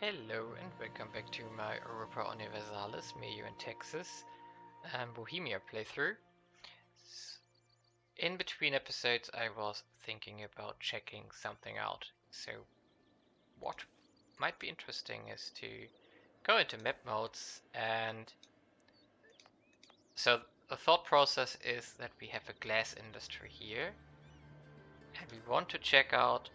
Hello and welcome back to my Europa Universalis, MEIOU and Taxes Bohemia playthrough. In between episodes I was thinking about checking something out. So what might be interesting is to go into map modes, and so the thought process is that we have a glass industry here and we want to check out.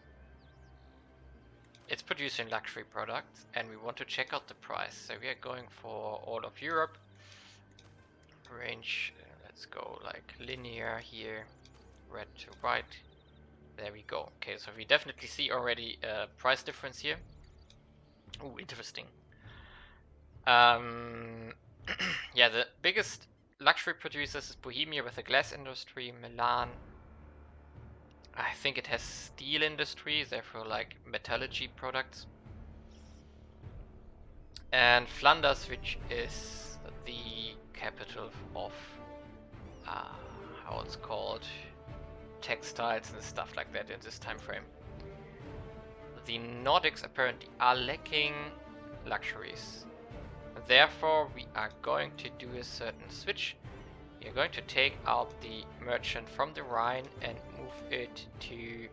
It's producing luxury products and we want to check out the price. So we are going for all of Europe. Range, let's go like linear here, red to white. There we go. Okay, so we definitely see already a price difference here. Ooh, interesting. Yeah, the biggest luxury producers is Bohemia with the glass industry, Milan. I think it has steel industry, therefore like metallurgy products. And Flanders, which is the capital of, how it's called, textiles and stuff like that in this time frame. The Nordics apparently are lacking luxuries. Therefore, we are going to do a certain switch. We are going to take out the merchant from the Rhine and move it to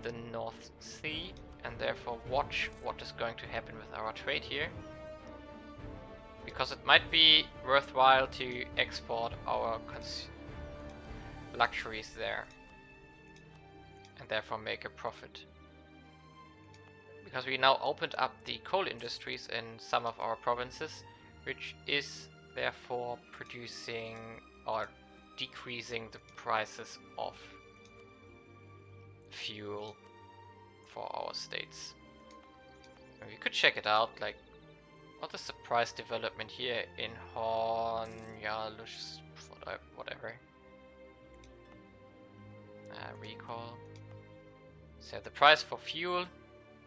the North Sea, and therefore watch what is going to happen with our trade here. Because it might be worthwhile to export our luxuries there and therefore make a profit. Because we now opened up the coal industries in some of our provinces, which is therefore producing or decreasing the prices of fuel for our states. And we could check it out, like what is the price development here in Honjalus, whatever. Recall. So the price for fuel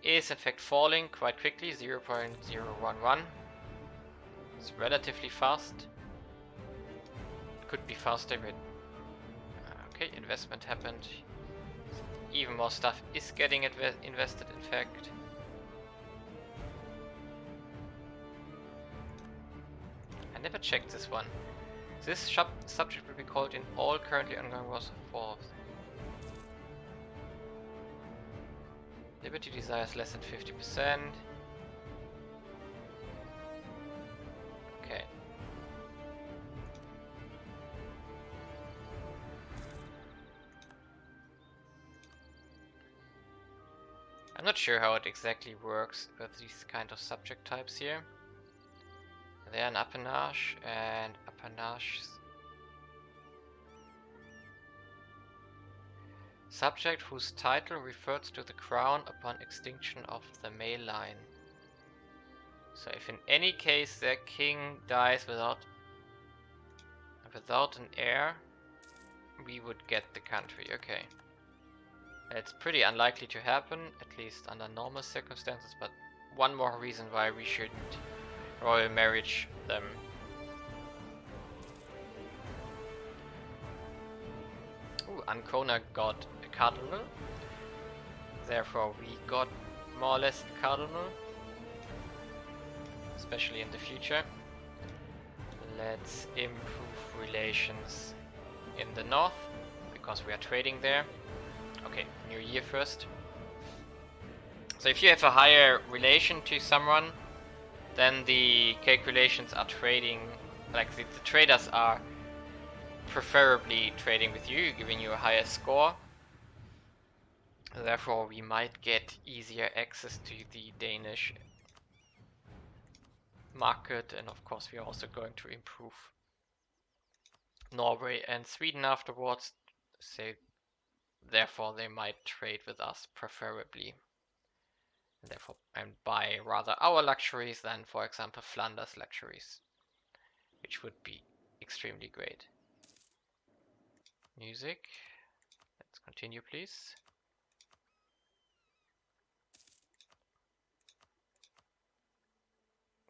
is in fact falling quite quickly, 0.011. It's relatively fast. It could be faster, but okay, investment happened. Even more stuff is getting invested, in fact. I never checked this one. This subject will be called in all currently ongoing wars for. Liberty desires less than 50%. Okay. I'm not sure how it exactly works with these kind of subject types here. They're an appanage and appanage. Subject whose title refers to the crown upon extinction of the male line. So if in any case their king dies without an heir, we would get the country. Okay. It's pretty unlikely to happen, at least under normal circumstances, but one more reason why we shouldn't royal marriage them. Ooh, Ancona got a cardinal. Therefore we got more or less a cardinal. Especially in the future. Let's improve relations in the north, because we are trading there. Okay, new year first. So if you have a higher relation to someone, then the calculations are trading, like the traders are preferably trading with you, giving you a higher score. Therefore we might get easier access to the Danish market, and of course we are also going to improve Norway and Sweden afterwards, so therefore they might trade with us preferably. And therefore, and buy rather our luxuries than, for example, Flanders luxuries, which would be extremely great. Music. Let's continue, please.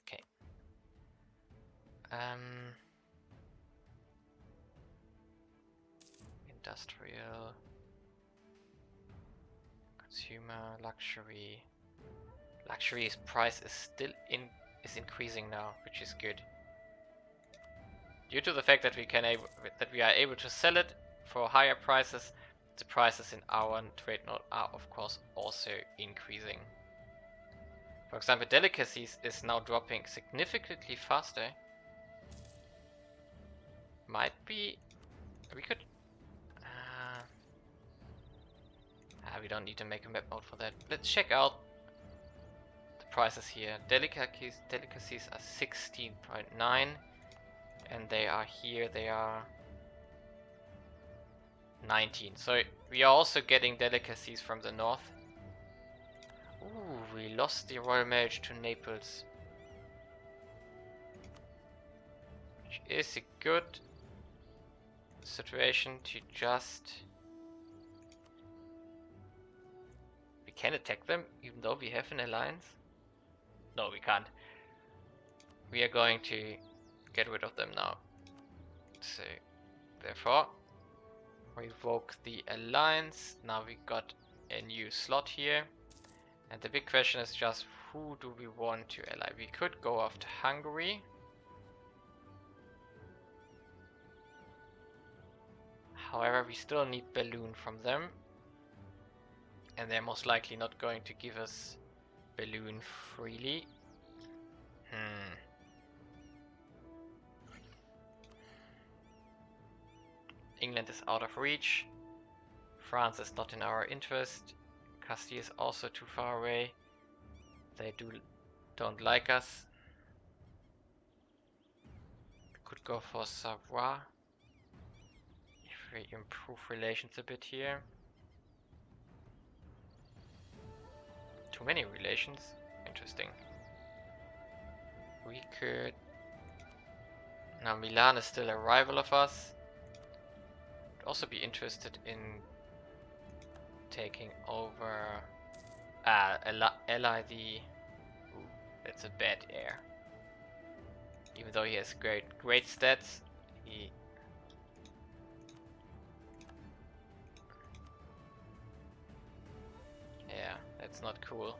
Okay. Industrial. Consumer, luxury. Luxury's price is still increasing now, which is good. Due to the fact that we are able to sell it for higher prices, the prices in our trade node are of course also increasing. For example, delicacies is now dropping significantly faster. Might be we could. We don't need to make a map mode for that. Let's check out the prices here. Delicacies are 16.9, and they are here. They are 19. So we are also getting delicacies from the north. Ooh, we lost the royal marriage to Naples, which is a good situation to just. We can attack them even though we have an alliance. No, we can't. We are going to get rid of them now. So therefore revoke the alliance. Now we got a new slot here, and the big question is just who do we want to ally? We could go after Hungary. However, we still need balloon from them, and they're most likely not going to give us balloon freely. England is out of reach. France is not in our interest. Castile is also too far away. They don't like us. We could go for Savoy if we improve relations a bit here. Too many relations? Interesting. We could... Now Milan is still a rival of us. Would also be interested in taking over... ally the... Ooh, that's a bad heir. Even though he has great stats, he... Yeah, that's not cool.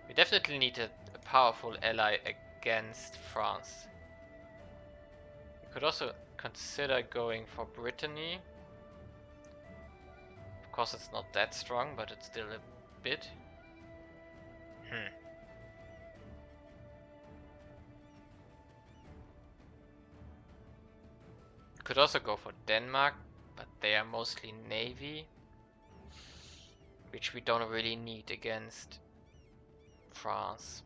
We definitely need a powerful ally against France. We could also consider going for Brittany. Of course it's not that strong, but it's still a bit. Could also go for Denmark, but they are mostly navy, which we don't really need against France.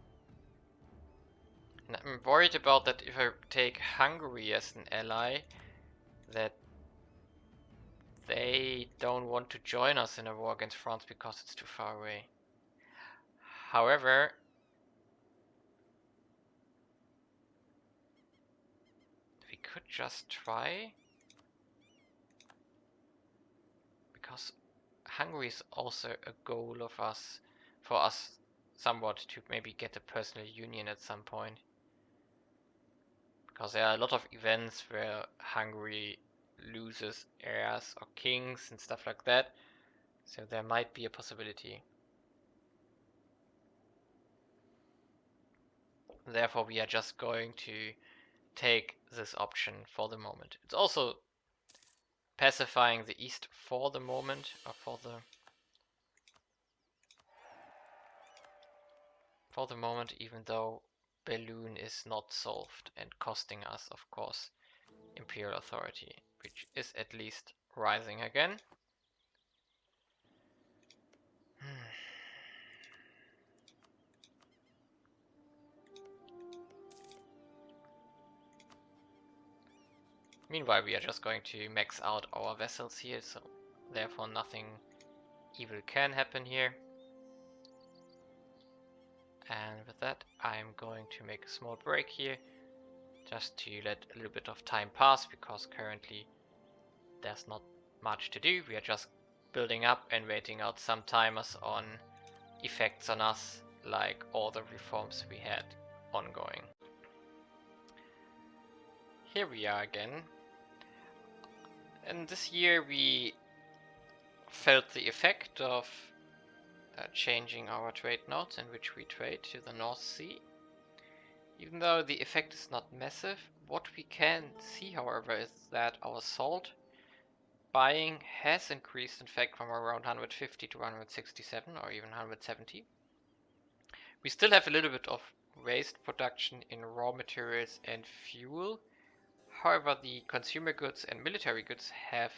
And I'm worried about that if I take Hungary as an ally, that they don't want to join us in a war against France because it's too far away. However, we could just try, because Hungary is also a goal of us, for us somewhat, to maybe get a personal union at some point. Because there are a lot of events where Hungary loses heirs or kings and stuff like that. So there might be a possibility. Therefore we are just going to take this option for the moment. It's also pacifying the east for the moment, or for the moment, even though Balloon is not solved and costing us, of course, imperial authority, which is at least rising again. Meanwhile, we are just going to max out our vessels here, so therefore nothing evil can happen here. And with that, I'm going to make a small break here, just to let a little bit of time pass, because currently there's not much to do. We are just building up and waiting out some timers on effects on us, like all the reforms we had ongoing. Here we are again. And this year we felt the effect of changing our trade nodes in which we trade to the North Sea. Even though the effect is not massive, what we can see, however, is that our salt buying has increased, in fact, from around 150 to 167 or even 170. We still have a little bit of waste production in raw materials and fuel. However, the consumer goods and military goods have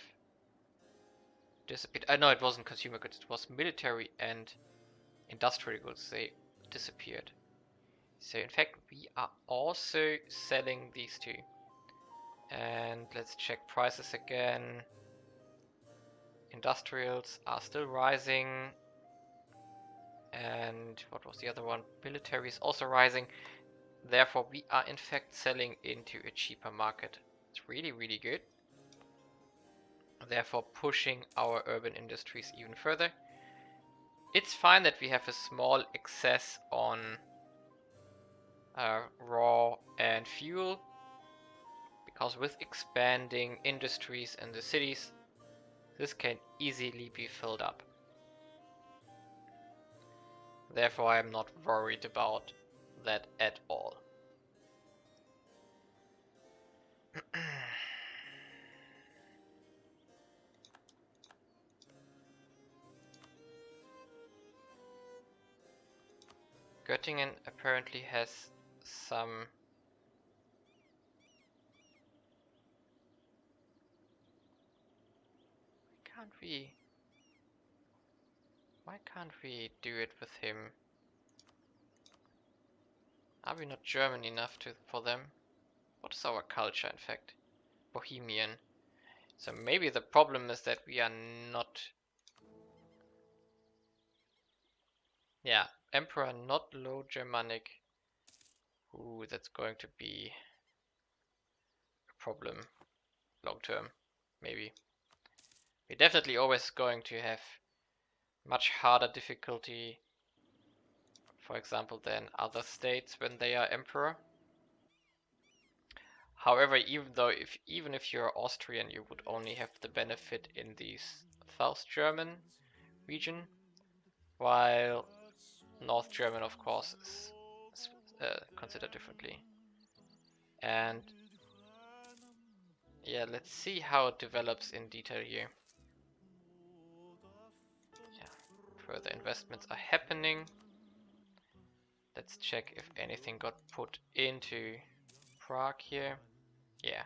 disappeared. No, it wasn't consumer goods, it was military and industrial goods. They disappeared. So in fact, we are also selling these two. And let's check prices again. Industrials are still rising. And what was the other one? Military is also rising. Therefore, we are in fact selling into a cheaper market. It's really, really good. Therefore, pushing our urban industries even further. It's fine that we have a small excess on raw and fuel, because with expanding industries in the cities, this can easily be filled up. Therefore, I am not worried about that at all. Göttingen apparently has some Why can't we do it with him? Are we not German enough for them? What is our culture, in fact? Bohemian. So maybe the problem is that we are not... Yeah, Emperor not Low Germanic. Ooh, that's going to be a problem long term, maybe. We're definitely always going to have much harder difficulty, for example, than other states when they are emperor. However, even if you're Austrian, you would only have the benefit in the South German region, while North German, of course, is considered differently. And yeah, let's see how it develops in detail here. Yeah, further investments are happening. Let's check if anything got put into Prague here. Yeah,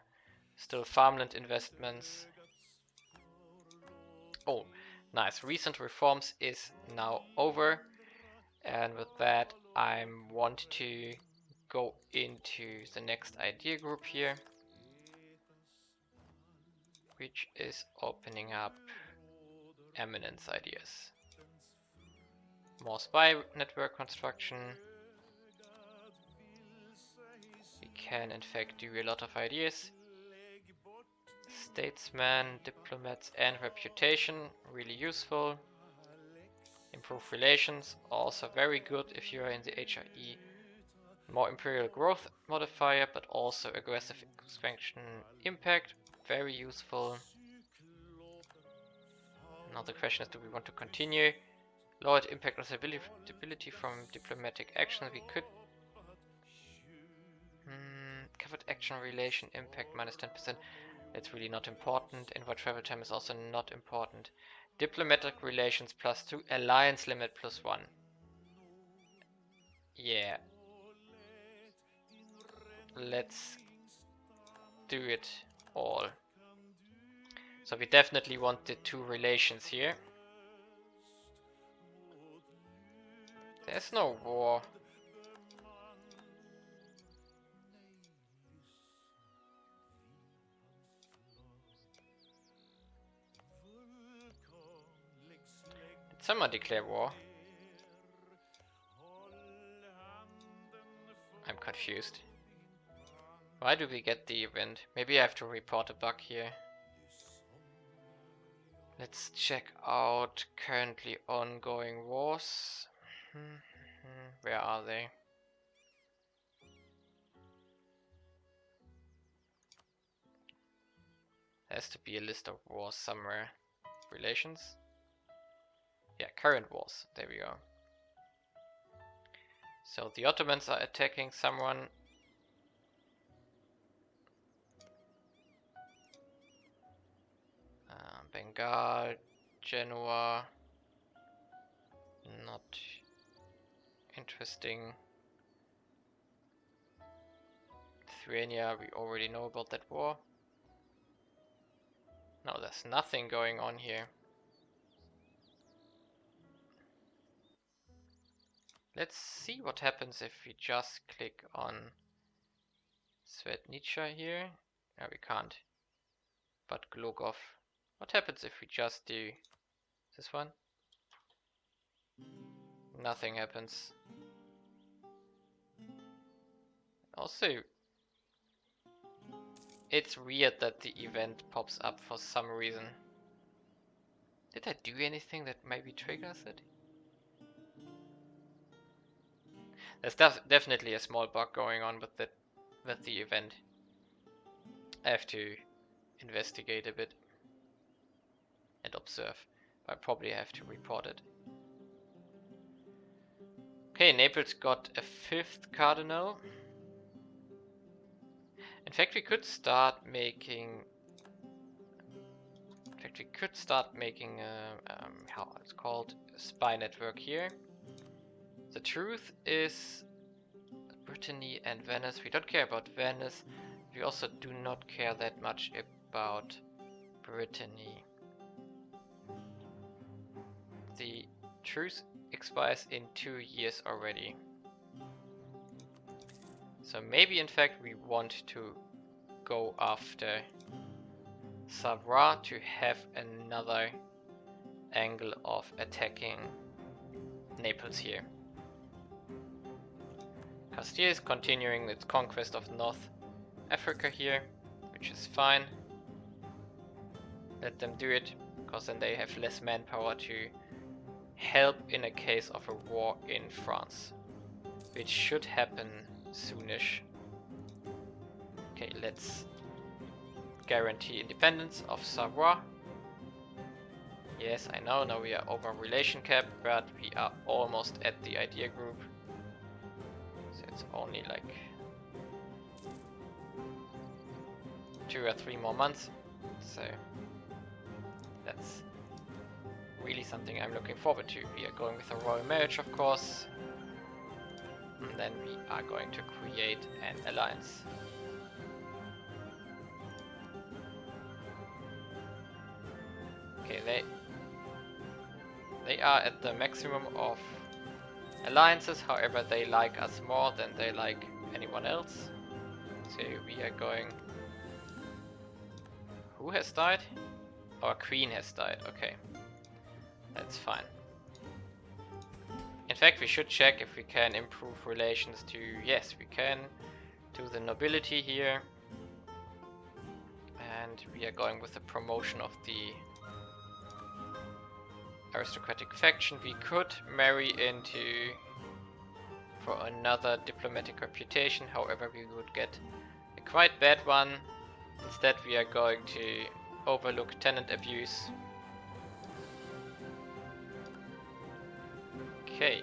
still farmland investments. Oh, nice. Recent reforms is now over. And with that, I want to go into the next idea group here, which is opening up eminence ideas. More spy network construction. We can in fact do a lot of ideas. Statesman, diplomats and reputation, really useful. Improve relations, also very good if you are in the HRE. More imperial growth modifier, but also aggressive expansion impact, very useful. Now the question is, do we want to continue? Lowered impact on stability from diplomatic action. We could covered action relation impact minus 10%. It's really not important. Inward travel time is also not important. Diplomatic relations +2, alliance limit +1. Yeah. Let's do it all. So we definitely want the two relations here. There's no war. Did someone declare war? I'm confused. Why do we get the event? Maybe I have to report a bug here. Let's check out currently ongoing wars. Where are they? There has to be a list of wars somewhere. Relations? Yeah, current wars. There we go. So the Ottomans are attacking someone. Bengal, Genoa. Not interesting. Lithuania, we already know about that war. No, there's nothing going on here. Let's see what happens if we just click on Svetnica here. No, we can't. But Glogov. What happens if we just do this one? Nothing happens. Also, it's weird that the event pops up for some reason. Did I do anything that maybe triggers it? There's definitely a small bug going on with the event. I have to investigate a bit and observe. I probably have to report it. Okay, Naples got a 5th cardinal. In fact, we could start making. How it's called, a spy network here. The truth is, Brittany and Venice. We don't care about Venice. We also do not care that much about Brittany. The truce expires in 2 years already. So maybe in fact we want to go after Savoy to have another angle of attacking Naples here. Castile is continuing its conquest of North Africa here, which is fine. Let them do it, because then they have less manpower to help in a case of a war in France, which should happen soonish. Okay, let's guarantee independence of Savoy. Yes, I know, now we are over relation cap, but we are almost at the idea group. So it's only like 2 or 3 more months. So that's really something I'm looking forward to. We are going with a royal marriage, of course. And then we are going to create an alliance. Okay, they are at the maximum of alliances, however they like us more than they like anyone else. So we are going... Who has died? Our queen has died, okay. That's fine. In fact, we should check if we can improve relations to... Yes, we can. To the nobility here. And we are going with the promotion of the aristocratic faction. We could marry into for another diplomatic reputation, however we would get a quite bad one. Instead we are going to overlook tenant abuse. Okay.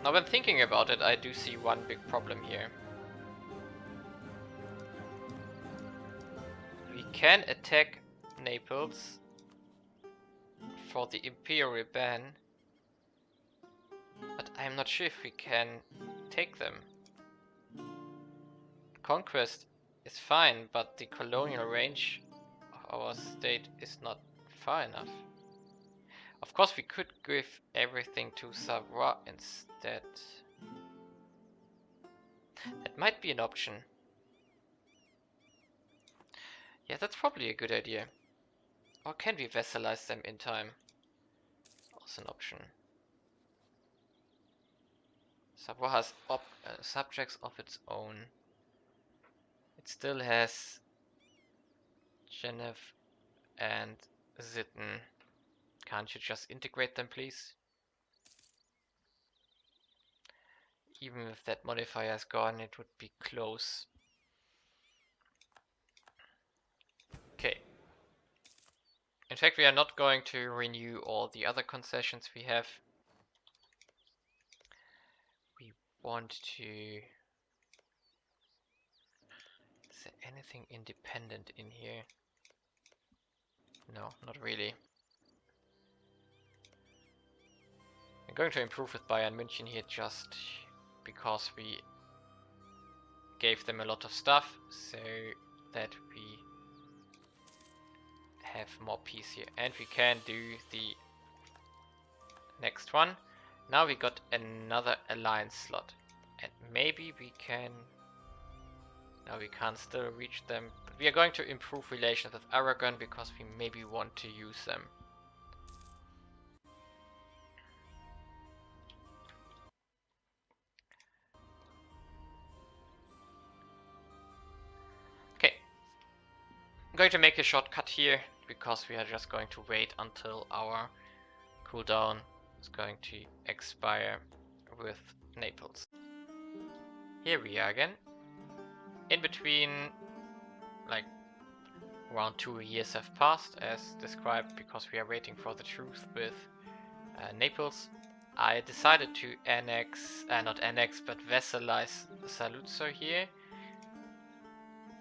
Now when thinking about it, I do see one big problem here. We can attack Naples for the imperial ban, but I'm not sure if we can take them. Conquest is fine, but the colonial range of our state is not far enough. Of course, we could give everything to Savoy instead. That might be an option. Yeah, that's probably a good idea. Or can we vassalize them in time? Also an option. Savoy has subjects of its own. It still has Genève and Sitten. Can't you just integrate them, please? Even if that modifier is gone, it would be close. Okay. In fact, we are not going to renew all the other concessions we have. We want to... Is there anything independent in here? No, not really. I'm going to improve with Bayern München here just because we gave them a lot of stuff, so that we have more peace here. And we can do the next one. Now we got another alliance slot. And maybe we can... No, we can't still reach them. But we are going to improve relations with Aragon because we maybe want to use them. Okay. I'm going to make a shortcut here because we are just going to wait until our cooldown is going to expire with Naples. Here we are again. In between, like, around 2 years have passed as described because we are waiting for the truce with Naples. I decided to annex, not annex, but vassalize Saluzzo here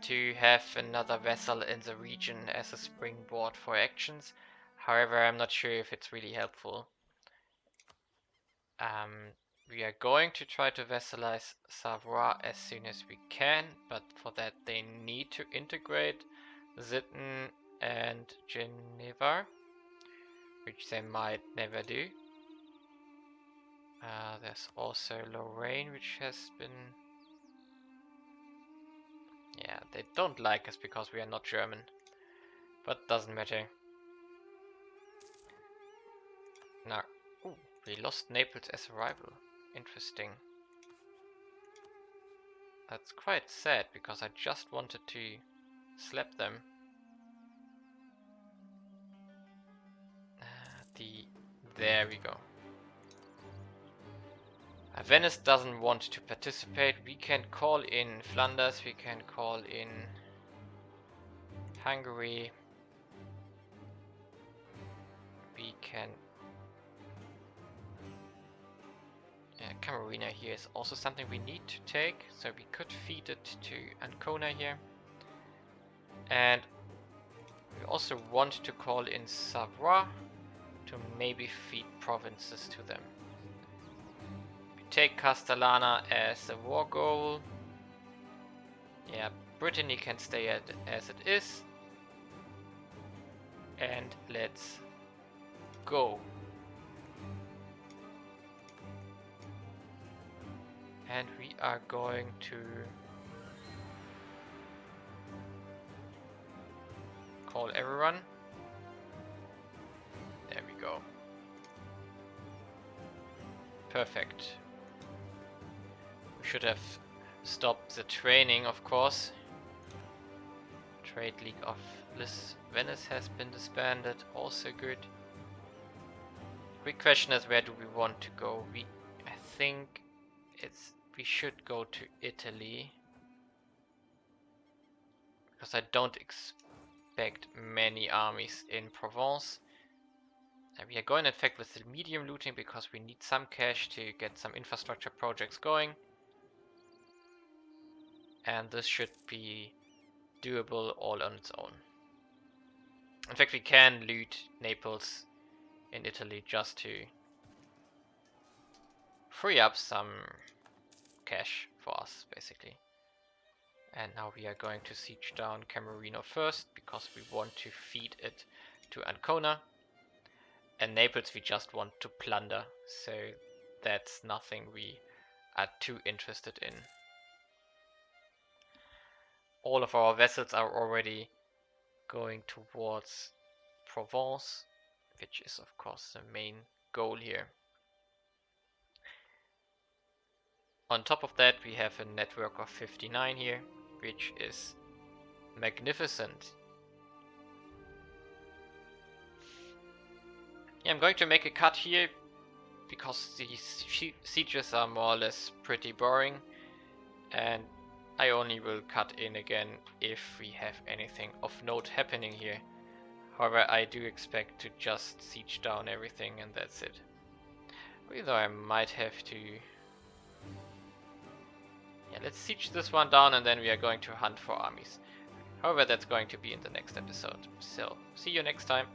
to have another vassal in the region as a springboard for actions. However, I'm not sure if it's really helpful. We are going to try to vassalize Savoie as soon as we can, but for that they need to integrate Sitten and Geneva, which they might never do. There's also Lorraine, which has been... Yeah, they don't like us because we are not German, but doesn't matter. Now, ooh, we lost Naples as a rival. Interesting. That's quite sad because I just wanted to slap them. There we go. Venice doesn't want to participate. We can call in Flanders, we can call in Hungary. We can... Camarina here is also something we need to take, so we could feed it to Ancona here. And we also want to call in Savoie to maybe feed provinces to them. We take Castellana as a war goal. Yeah, Brittany can stay as it is. And let's go. And we are going to call everyone. There we go. Perfect. We should have stopped the training, of course. Trade League of Venice has been disbanded, also good. Quick question is, where do we want to go? I think we should go to Italy, because I don't expect many armies in Provence. And we are going in fact with the medium looting because we need some cash to get some infrastructure projects going. And this should be doable all on its own. In fact, we can loot Naples in Italy just to free up some cash for us, basically. And now we are going to siege down Camerino first because we want to feed it to Ancona. And Naples we just want to plunder, so that's nothing we are too interested in. All of our vessels are already going towards Provence, which is of course the main goal here. On top of that, we have a network of 59 here, which is magnificent. Yeah, I'm going to make a cut here because these sieges are more or less pretty boring, and I only will cut in again if we have anything of note happening here. However, I do expect to just siege down everything and that's it. Although I might have to... Yeah, let's siege this one down and then we are going to hunt for armies. However, that's going to be in the next episode. So, see you next time.